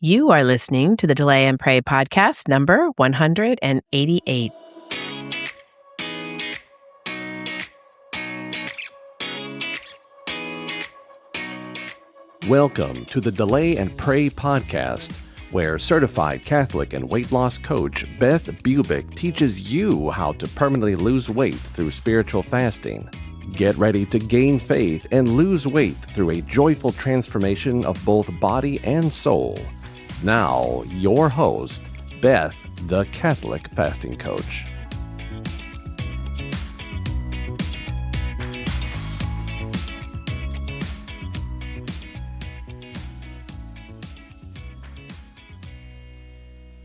You are listening to the Delay and Pray podcast number 188. Welcome to the Delay and Pray podcast, where certified Catholic and weight loss coach Beth teaches you how to permanently lose weight through spiritual fasting. Get ready to gain faith and lose weight through a joyful transformation of both body and soul. Now, your host, Beth, the Catholic fasting coach.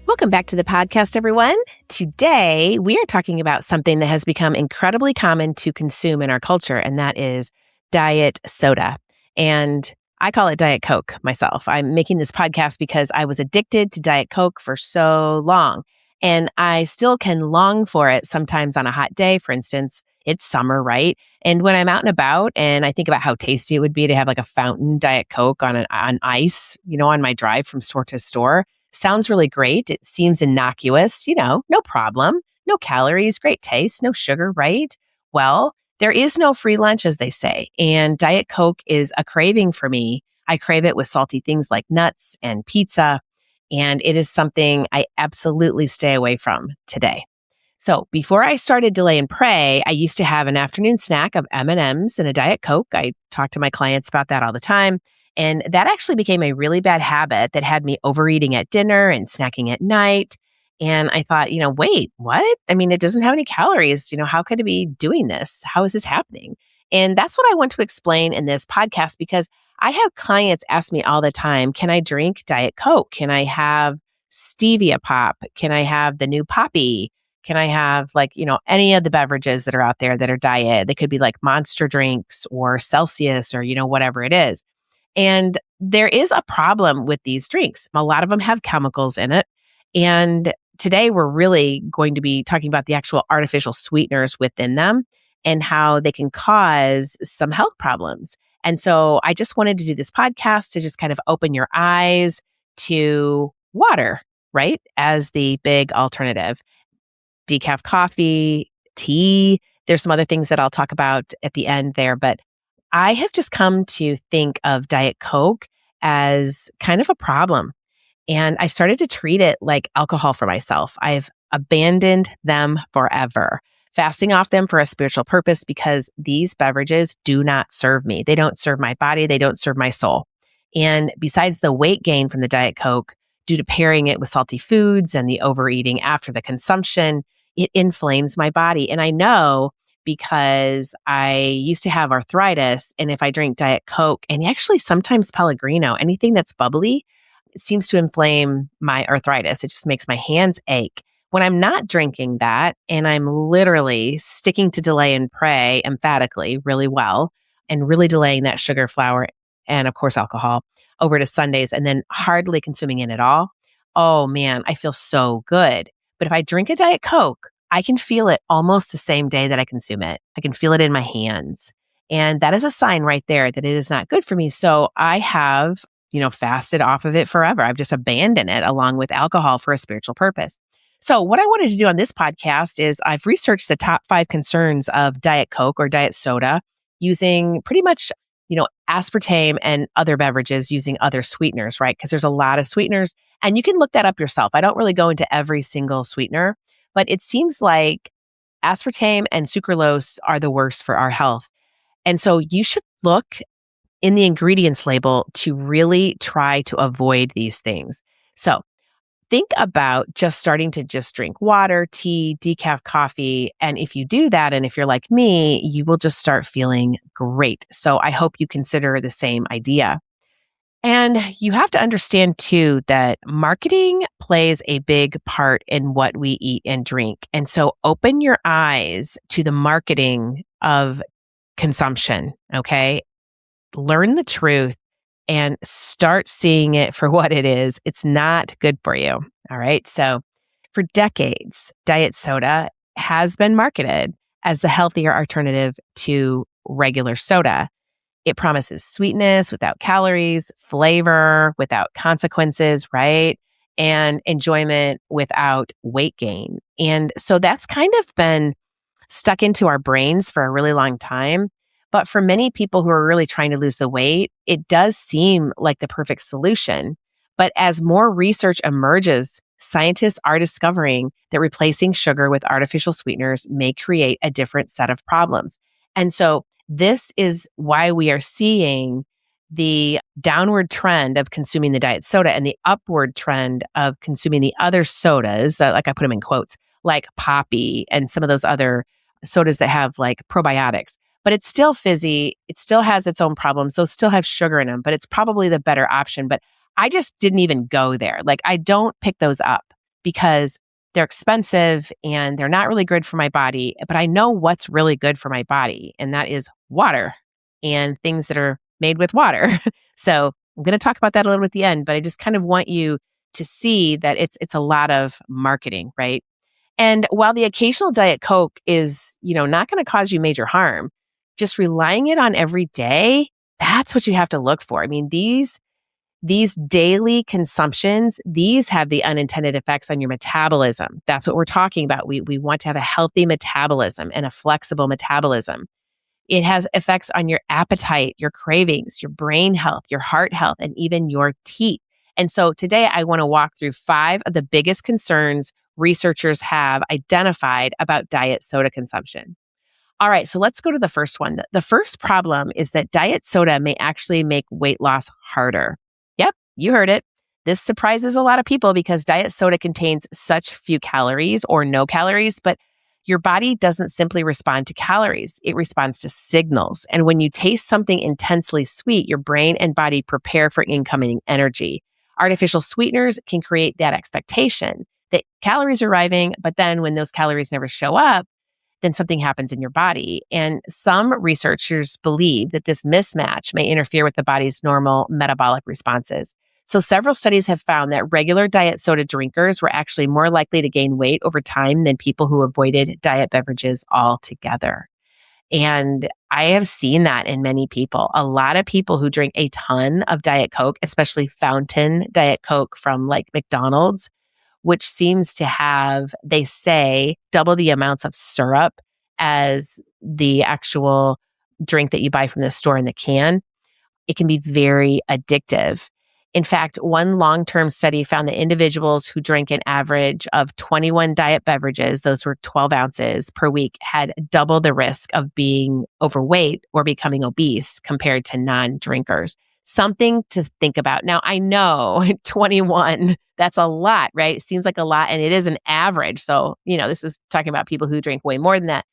Welcome back to the podcast, everyone. Today, we are talking about something that has become incredibly common to consume in our culture, and that is diet soda. And I call it Diet Coke myself. I'm making this podcast because I was addicted to Diet Coke for so long, and I still can long for it sometimes on a hot day. For instance, it's summer, right? And when I'm out and about and I think about how tasty it would be to have like a fountain Diet Coke on ice, on my drive from store to store, sounds really great. It seems innocuous, no problem, no calories, great taste, no sugar, right? Well, there is no free lunch, as they say, and Diet Coke is a craving for me. I crave it with salty things like nuts and pizza, and it is something I absolutely stay away from today. So before I started Delay and Pray, I used to have an afternoon snack of M&Ms and a Diet Coke. I talk to my clients about that all the time. And that actually became a really bad habit that had me overeating at dinner and snacking at night. And I thought, wait, what? I mean, it doesn't have any calories. How could it be doing this? How is this happening? And that's what I want to explain in this podcast, because I have clients ask me all the time, can I drink Diet Coke? Can I have stevia pop? Can I have the new Poppy? Can I have any of the beverages that are out there that are diet? They could be like Monster drinks or Celsius or, whatever it is. And there is a problem with these drinks. A lot of them have chemicals in it. And today we're really going to be talking about the actual artificial sweeteners within them and how they can cause some health problems. And so I just wanted to do this podcast to just kind of open your eyes to water, right? As the big alternative. Decaf coffee, tea. There's some other things that I'll talk about at the end there, but I have just come to think of Diet Coke as kind of a problem. And I started to treat it like alcohol for myself. I've abandoned them forever, fasting off them for a spiritual purpose, because these beverages do not serve me. They don't serve my body. They don't serve my soul. And besides the weight gain from the Diet Coke, due to pairing it with salty foods and the overeating after the consumption, it inflames my body. And I know, because I used to have arthritis, and if I drink Diet Coke and actually sometimes Pellegrino, anything that's bubbly, it seems to inflame my arthritis. It just makes my hands ache. When I'm not drinking that, and I'm literally sticking to Delay and Pray emphatically really well, and really delaying that sugar, flour, and of course alcohol over to Sundays, and then hardly consuming it at all, oh man, I feel so good. But if I drink a Diet Coke, I can feel it almost the same day that I consume it. I can feel it in my hands. And that is a sign right there that it is not good for me. So I have, fasted off of it forever. I've just abandoned it along with alcohol for a spiritual purpose. So what I wanted to do on this podcast is I've researched the top 5 concerns of Diet Coke or diet soda using pretty much, aspartame and other beverages using other sweeteners, right? Because there's a lot of sweeteners, and you can look that up yourself. I don't really go into every single sweetener, but it seems like aspartame and sucralose are the worst for our health. And so you should look in the ingredients label to really try to avoid these things. So think about just starting to just drink water, tea, decaf coffee. And if you do that, and if you're like me, you will just start feeling great. So I hope you consider the same idea. And you have to understand too that marketing plays a big part in what we eat and drink. And so open your eyes to the marketing of consumption, okay? Learn the truth and start seeing it for what it is. It's not good for you, all right? So for decades, diet soda has been marketed as the healthier alternative to regular soda. It promises sweetness without calories, flavor without consequences, right? And enjoyment without weight gain. And so that's kind of been stuck into our brains for a really long time. But for many people who are really trying to lose the weight, it does seem like the perfect solution. But as more research emerges, scientists are discovering that replacing sugar with artificial sweeteners may create a different set of problems. And so this is why we are seeing the downward trend of consuming the diet soda and the upward trend of consuming the other sodas, like I put them in quotes, like Poppy and some of those other sodas that have like probiotics. But it's still fizzy. It still has its own problems. Those still have sugar in them, but it's probably the better option. But I just didn't even go there. Like, I don't pick those up because they're expensive and they're not really good for my body. But I know what's really good for my body, and that is water and things that are made with water. So I'm going to talk about that a little bit at the end, but I just kind of want you to see that it's a lot of marketing, right? And while the occasional Diet Coke is, not going to cause you major harm, just relying it on every day, that's what you have to look for. I mean, these daily consumptions, these have the unintended effects on your metabolism. That's what we're talking about. We want to have a healthy metabolism and a flexible metabolism. It has effects on your appetite, your cravings, your brain health, your heart health, and even your teeth. And so today I want to walk through 5 of the biggest concerns researchers have identified about diet soda consumption. All right, so let's go to the first one. The first problem is that diet soda may actually make weight loss harder. Yep, you heard it. This surprises a lot of people because diet soda contains such few calories or no calories, but your body doesn't simply respond to calories. It responds to signals. And when you taste something intensely sweet, your brain and body prepare for incoming energy. Artificial sweeteners can create that expectation that calories are arriving, but then when those calories never show up, then something happens in your body. And some researchers believe that this mismatch may interfere with the body's normal metabolic responses. So several studies have found that regular diet soda drinkers were actually more likely to gain weight over time than people who avoided diet beverages altogether. And I have seen that in many people. A lot of people who drink a ton of Diet Coke, especially fountain Diet Coke from like McDonald's, which seems to have, they say, double the amounts of syrup as the actual drink that you buy from the store in the can. It can be very addictive. In fact, one long-term study found that individuals who drank an average of 21 diet beverages, those were 12 ounces per week, had double the risk of being overweight or becoming obese compared to non-drinkers. Something to think about. Now, I know 21, that's a lot, right? It seems like a lot, and it is an average. So, this is talking about people who drink way more than that.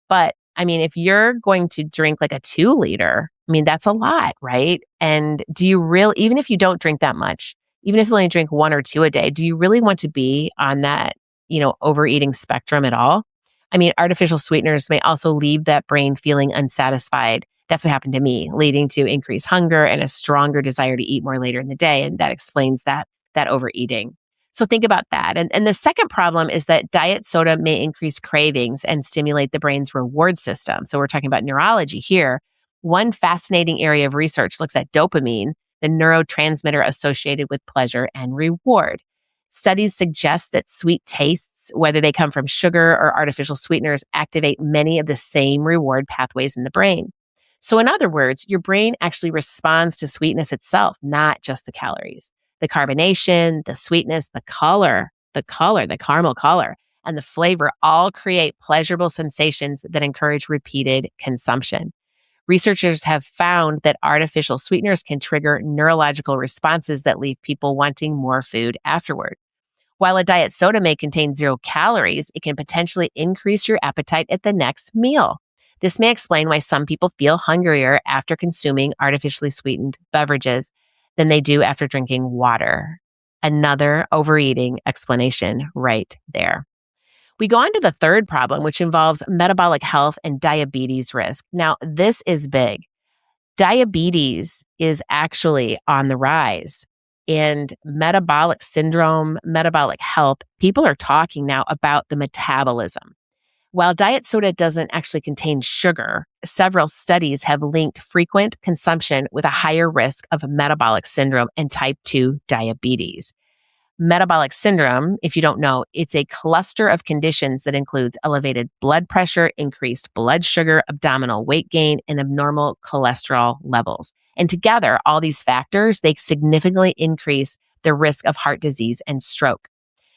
But I mean, if you're going to drink like a 2-liter, I mean, that's a lot, right? And do you really, even if you don't drink that much, even if you only drink 1 or 2 a day, do you really want to be on that, overeating spectrum at all? I mean, artificial sweeteners may also leave that brain feeling unsatisfied. That's what happened to me, leading to increased hunger and a stronger desire to eat more later in the day. And that explains that overeating. So think about that. And the second problem is that diet soda may increase cravings and stimulate the brain's reward system. So we're talking about neurology here. One fascinating area of research looks at dopamine, the neurotransmitter associated with pleasure and reward. Studies suggest that sweet tastes, whether they come from sugar or artificial sweeteners, activate many of the same reward pathways in the brain. So in other words, your brain actually responds to sweetness itself, not just the calories. The carbonation, the sweetness, the caramel color, and the flavor all create pleasurable sensations that encourage repeated consumption. Researchers have found that artificial sweeteners can trigger neurological responses that leave people wanting more food afterward. While a diet soda may contain 0 calories, it can potentially increase your appetite at the next meal. This may explain why some people feel hungrier after consuming artificially sweetened beverages than they do after drinking water. Another overeating explanation right there. We go on to the third problem, which involves metabolic health and diabetes risk. Now, this is big. Diabetes is actually on the rise. And metabolic syndrome, metabolic health, people are talking now about the metabolism. While diet soda doesn't actually contain sugar, several studies have linked frequent consumption with a higher risk of metabolic syndrome and type 2 diabetes. Metabolic syndrome, if you don't know, it's a cluster of conditions that includes elevated blood pressure, increased blood sugar, abdominal weight gain, and abnormal cholesterol levels. And together, all these factors, they significantly increase the risk of heart disease and stroke.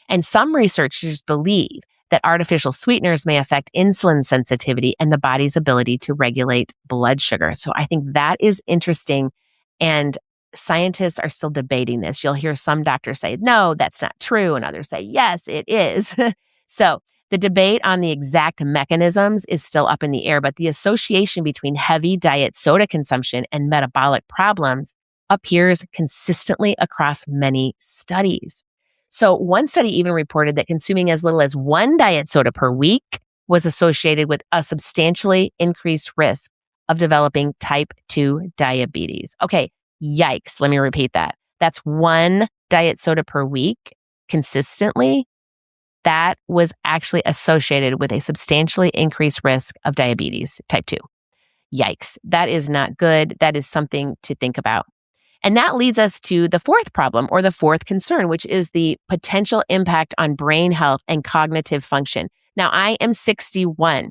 And some researchers believe that artificial sweeteners may affect insulin sensitivity and the body's ability to regulate blood sugar. So I think that is interesting. And scientists are still debating this. You'll hear some doctors say, no, that's not true. And others say, yes, it is. So the debate on the exact mechanisms is still up in the air, but the association between heavy diet soda consumption and metabolic problems appears consistently across many studies. So one study even reported that consuming as little as one diet soda per week was associated with a substantially increased risk of developing type 2 diabetes. Okay, yikes. Let me repeat that. That's one diet soda per week consistently. That was actually associated with a substantially increased risk of diabetes type 2. Yikes. That is not good. That is something to think about. And that leads us to the fourth problem or the fourth concern, which is the potential impact on brain health and cognitive function. Now, I am 61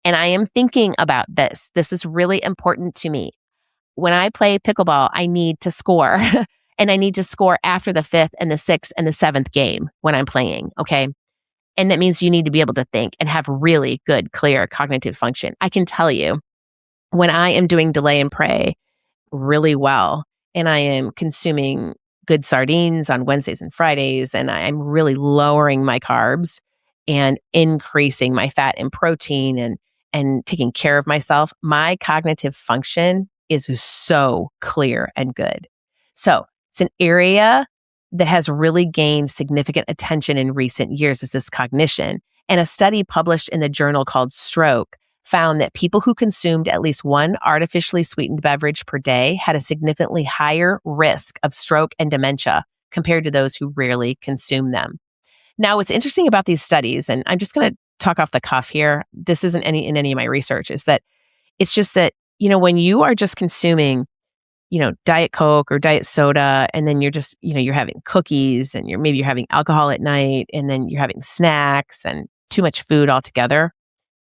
and I am thinking about this. This is really important to me. When I play pickleball, I need to score and I need to score after the fifth and the sixth and the seventh game when I'm playing. Okay. And that means you need to be able to think and have really good, clear cognitive function. I can tell you when I am doing delay and pray really well, and I am consuming good sardines on Wednesdays and Fridays, and I'm really lowering my carbs and increasing my fat and protein and taking care of myself, my cognitive function is so clear and good. So it's an area that has really gained significant attention in recent years is this cognition. And a study published in the journal called Stroke found that people who consumed at least one artificially sweetened beverage per day had a significantly higher risk of stroke and dementia compared to those who rarely consume them. Now, what's interesting about these studies, and I'm just going to talk off the cuff here, this isn't in any of my research, is that it's just that, when you are just consuming, Diet Coke or diet soda, and then you're just, you're having cookies and you're having alcohol at night, and then you're having snacks and too much food altogether.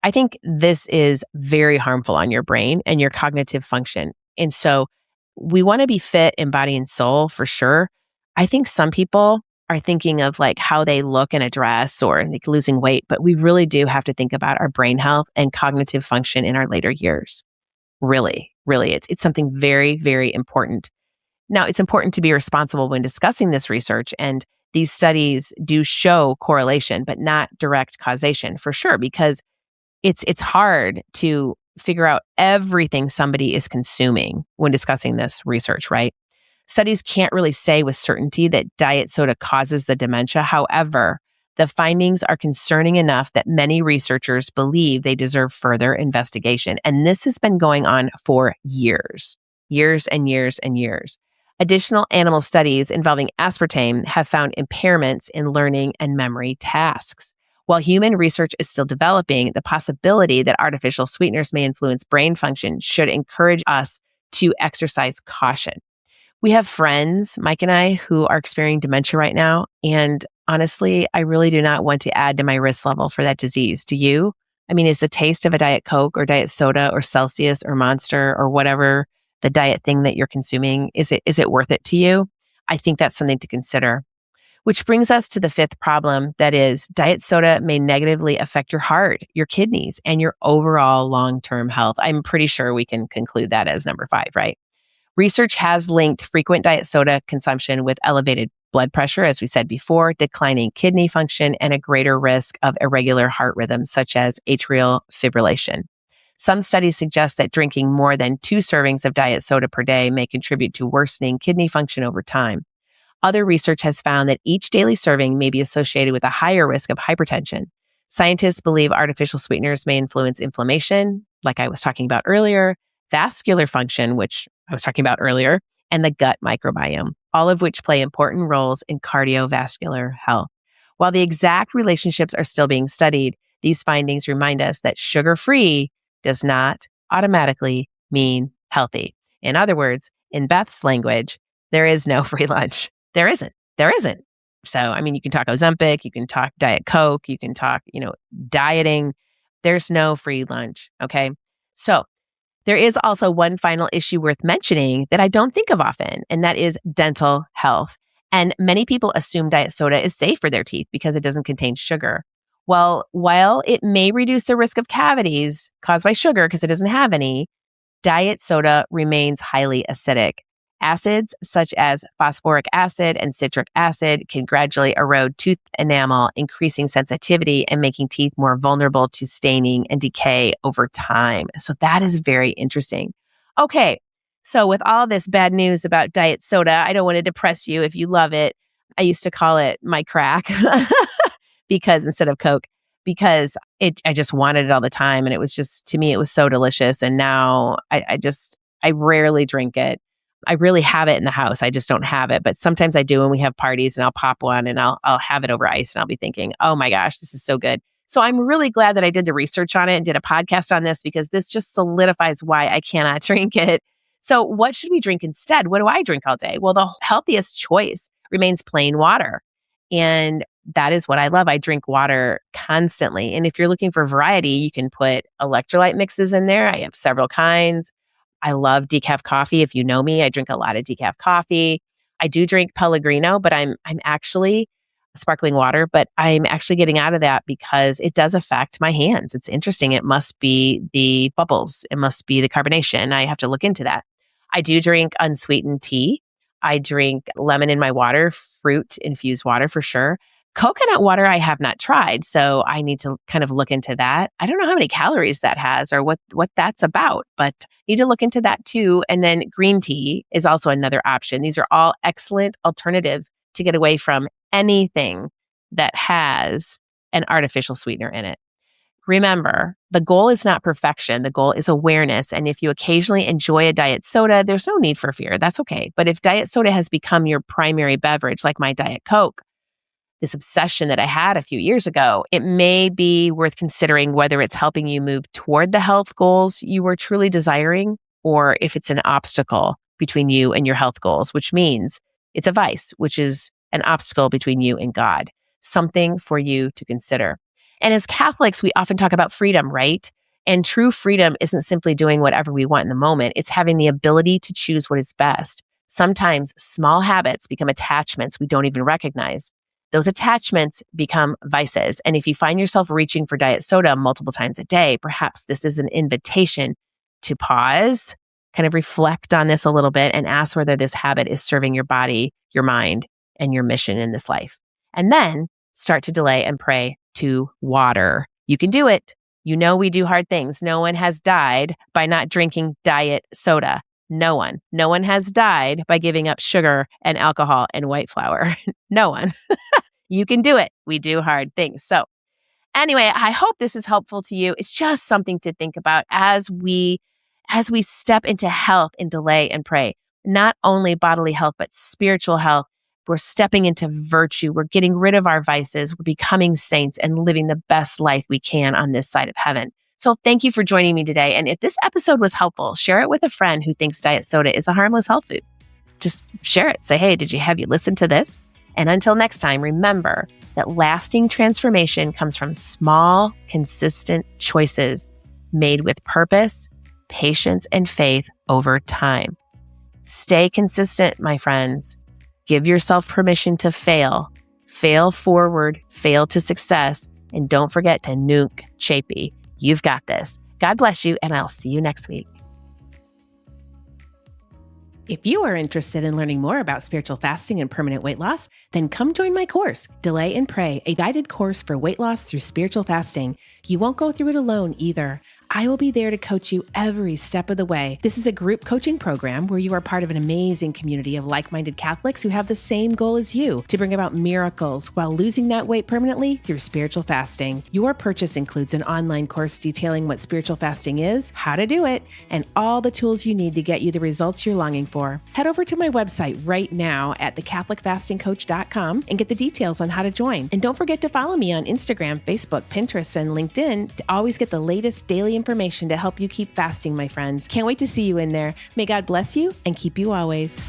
I think this is very harmful on your brain and your cognitive function. And so we want to be fit in body and soul for sure. I think some people are thinking of like how they look in a dress or like losing weight, but we really do have to think about our brain health and cognitive function in our later years. Really, it's something very, very important. Now, it's important to be responsible when discussing this research, and these studies do show correlation, but not direct causation for sure, because it's hard to figure out everything somebody is consuming when discussing this research, right? Studies can't really say with certainty that diet soda causes the dementia. However, the findings are concerning enough that many researchers believe they deserve further investigation. And this has been going on for years and years and years. Additional animal studies involving aspartame have found impairments in learning and memory tasks. While human research is still developing, the possibility that artificial sweeteners may influence brain function should encourage us to exercise caution. We have friends, Mike and I, who are experiencing dementia right now. And honestly, I really do not want to add to my risk level for that disease. Do you? I mean, is the taste of a Diet Coke or diet soda or Celsius or Monster or whatever the diet thing that you're consuming, is it worth it to you? I think that's something to consider. Which brings us to the fifth problem, that is, diet soda may negatively affect your heart, your kidneys, and your overall long-term health. I'm pretty sure we can conclude that as number 5, right? Research has linked frequent diet soda consumption with elevated blood pressure, as we said before, declining kidney function, and a greater risk of irregular heart rhythms, such as atrial fibrillation. Some studies suggest that drinking more than 2 servings of diet soda per day may contribute to worsening kidney function over time. Other research has found that each daily serving may be associated with a higher risk of hypertension. Scientists believe artificial sweeteners may influence inflammation, like I was talking about earlier, vascular function, which I was talking about earlier, and the gut microbiome, all of which play important roles in cardiovascular health. While the exact relationships are still being studied, These findings remind us that sugar-free does not automatically mean healthy. In other words, in Beth's language, there is no free lunch. There isn't. There isn't. So, I mean, you can talk Ozempic, you can talk Diet Coke, you can talk, dieting. There's no free lunch. Okay. So there is also one final issue worth mentioning that I don't think of often, and that is dental health. And many people assume diet soda is safe for their teeth because it doesn't contain sugar. Well, while it may reduce the risk of cavities caused by sugar because it doesn't have any, diet soda remains highly acidic. Acids such as phosphoric acid and citric acid can gradually erode tooth enamel, increasing sensitivity and making teeth more vulnerable to staining and decay over time. So that is very interesting. Okay, so with all this bad news about diet soda, I don't want to depress you if you love it. I used to call it my crack because instead of Coke, because I just wanted it all the time. And it was just, to me, it was so delicious. And now I rarely drink it. I really have it in the house. I just don't have it. But sometimes I do when we have parties and I'll pop one and I'll have it over ice and I'll be thinking, oh my gosh, this is so good. So I'm really glad that I did the research on it and did a podcast on this because this just solidifies why I cannot drink it. So what should we drink instead? What do I drink all day? Well, the healthiest choice remains plain water. And that is what I love. I drink water constantly. And if you're looking for variety, you can put electrolyte mixes in there. I have several kinds. I love decaf coffee. If you know me, I drink a lot of decaf coffee. I do drink Pellegrino, but I'm actually sparkling water, but I'm actually getting out of that because it does affect my hands. It's interesting. It must be the bubbles. It must be the carbonation. I have to look into that. I do drink unsweetened tea. I drink lemon in my water, fruit infused water for sure. Coconut water, I have not tried, so I need to kind of look into that. I don't know how many calories that has or what that's about, but need to look into that too. And then green tea is also another option. These are all excellent alternatives to get away from anything that has an artificial sweetener in it. Remember, the goal is not perfection. The goal is awareness. And if you occasionally enjoy a diet soda, there's no need for fear. That's okay. But if diet soda has become your primary beverage, like my Diet Coke, this obsession that I had a few years ago, it may be worth considering whether it's helping you move toward the health goals you were truly desiring, or if it's an obstacle between you and your health goals, which means it's a vice, which is an obstacle between you and God, something for you to consider. And as Catholics, we often talk about freedom, right? And true freedom isn't simply doing whatever we want in the moment. It's having the ability to choose what is best. Sometimes small habits become attachments we don't even recognize. Those attachments become vices. And if you find yourself reaching for diet soda multiple times a day, perhaps this is an invitation to pause, kind of reflect on this a little bit and ask whether this habit is serving your body, your mind, and your mission in this life. And then start to delay and pray to water. You can do it. You know we do hard things. No one has died by not drinking diet soda. No one. No one has died by giving up sugar and alcohol and white flour. No one. You can do it. We do hard things. So anyway, I hope this is helpful to you. It's just something to think about as we step into health and delay and pray. Not only bodily health, but spiritual health. We're stepping into virtue. We're getting rid of our vices. We're becoming saints and living the best life we can on this side of heaven. So thank you for joining me today. And if this episode was helpful, share it with a friend who thinks diet soda is a harmless health food. Just share it. Say, hey, have you listened to this? And until next time, remember that lasting transformation comes from small, consistent choices made with purpose, patience, and faith over time. Stay consistent, my friends. Give yourself permission to fail. Fail forward, fail to success, and don't forget to nunc chapi. You've got this. God bless you, and I'll see you next week. If you are interested in learning more about spiritual fasting and permanent weight loss, then come join my course, Delay and Pray, a guided course for weight loss through spiritual fasting. You won't go through it alone either. I will be there to coach you every step of the way. This is a group coaching program where you are part of an amazing community of like-minded Catholics who have the same goal as you, to bring about miracles while losing that weight permanently through spiritual fasting. Your purchase includes an online course detailing what spiritual fasting is, how to do it, and all the tools you need to get you the results you're longing for. Head over to my website right now at thecatholicfastingcoach.com and get the details on how to join. And don't forget to follow me on Instagram, Facebook, Pinterest, and LinkedIn to always get the latest daily information to help you keep fasting, my friends. Can't wait to see you in there. May God bless you and keep you always.